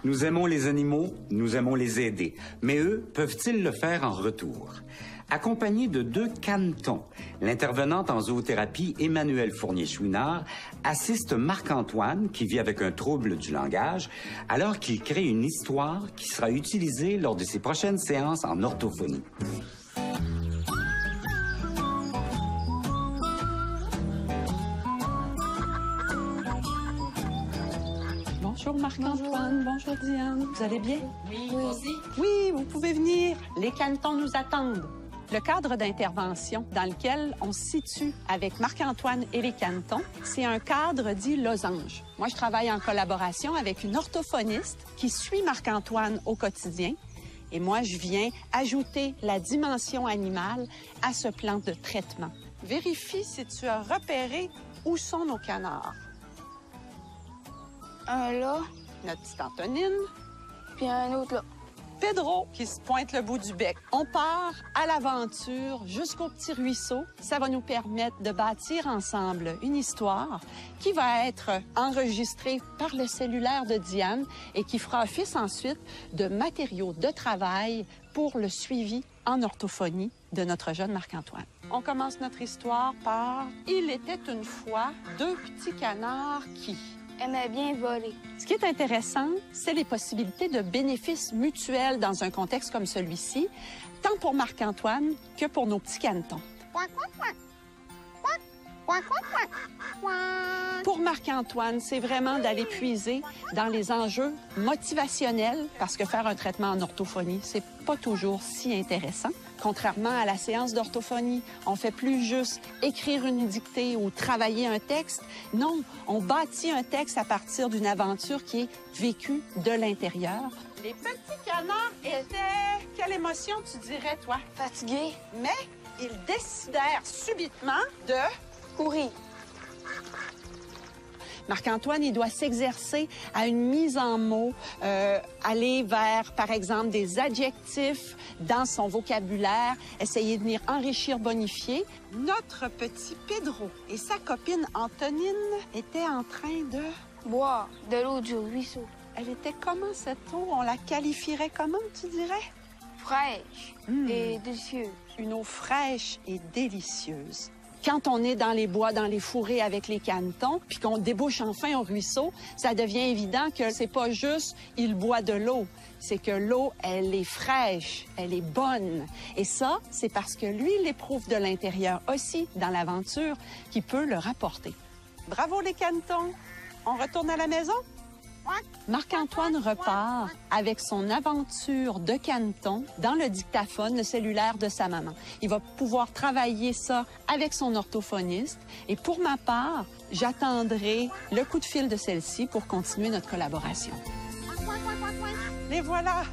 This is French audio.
Nous aimons les animaux, nous aimons les aider. Mais eux, peuvent-ils le faire en retour? Accompagné de 2 canetons, l'intervenante en zoothérapie Emmanuelle Fournier-Chouinard assiste Marc-Antoine, qui vit avec un trouble du langage, alors qu'il crée une histoire qui sera utilisée lors de ses prochaines séances en orthophonie. Bonjour Marc-Antoine, bonjour Diane, vous allez bien? Oui, aussi. Oui, vous pouvez venir, les canetons nous attendent. Le cadre d'intervention dans lequel on se situe avec Marc-Antoine et les canetons, c'est un cadre dit losange. Moi, je travaille en collaboration avec une orthophoniste qui suit Marc-Antoine au quotidien. Et moi, je viens ajouter la dimension animale à ce plan de traitement. Vérifie si tu as repéré où sont nos canards. Un là, Notre petite Antonine, puis un autre là. Pedro qui se pointe le bout du bec. On part à l'aventure jusqu'au petit ruisseau. Ça va nous permettre de bâtir ensemble une histoire qui va être enregistrée par le cellulaire de Diane et qui fera office ensuite de matériaux de travail pour le suivi en orthophonie de notre jeune Marc-Antoine. On commence notre histoire par « Il était une fois 2 petits canards qui... » Aimait bien voler. Ce qui est intéressant, c'est les possibilités de bénéfices mutuels dans un contexte comme celui-ci, tant pour Marc-Antoine que pour nos petits canetons. Pour Marc-Antoine, c'est vraiment d'aller puiser dans les enjeux motivationnels, parce que faire un traitement en orthophonie, c'est pas toujours si intéressant. Contrairement à la séance d'orthophonie, on fait plus juste écrire une dictée ou travailler un texte. Non, on bâtit un texte à partir d'une aventure qui est vécue de l'intérieur. Les petits canards étaient... Quelle émotion tu dirais, toi? Fatigué. Mais ils décidèrent subitement de... Courir. Marc-Antoine, il doit s'exercer à une mise en mots, aller vers, par exemple, des adjectifs dans son vocabulaire, essayer de venir enrichir, bonifier. Notre petit Pedro et sa copine Antonine étaient en train de... Boire de l'eau du ruisseau. Elle était comment cette eau? On la qualifierait comment, tu dirais? Fraîche et délicieuse. Une eau fraîche et délicieuse. Quand on est dans les bois, dans les fourrés avec les canetons, puis qu'on débouche enfin au ruisseau, ça devient évident que c'est pas juste il boit de l'eau, c'est que l'eau, elle est fraîche, elle est bonne. Et ça, c'est parce que lui, il l'éprouve de l'intérieur aussi dans l'aventure qui peut le rapporter. Bravo les canetons! On retourne à la maison? Marc-Antoine repart avec son aventure de caneton dans le dictaphone, le cellulaire de sa maman. Il va pouvoir travailler ça avec son orthophoniste. Et pour ma part, j'attendrai le coup de fil de celle-ci pour continuer notre collaboration. Les voilà!